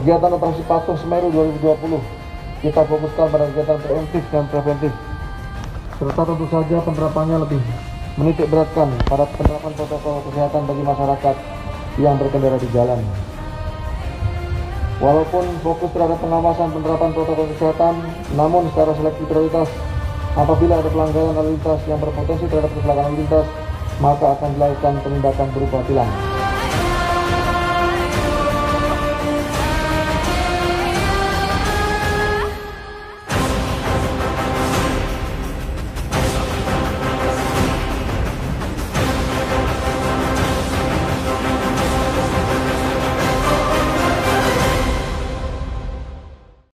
Kegiatan operasi patuh Semeru 2020 kita fokuskan pada kegiatan preventif dan preventif, serta tentu saja penerapannya lebih menitik beratkan pada penerapan protokol kesehatan bagi masyarakat yang berkendara di jalan. Walaupun fokus terhadap pengawasan penerapan protokol kesehatan, namun secara selektif prioritas apabila ada pelanggaran lalu lintas yang berpotensi terhadap kecelakaan lalu lintas, maka akan dilakukan penindakan berupa tilang.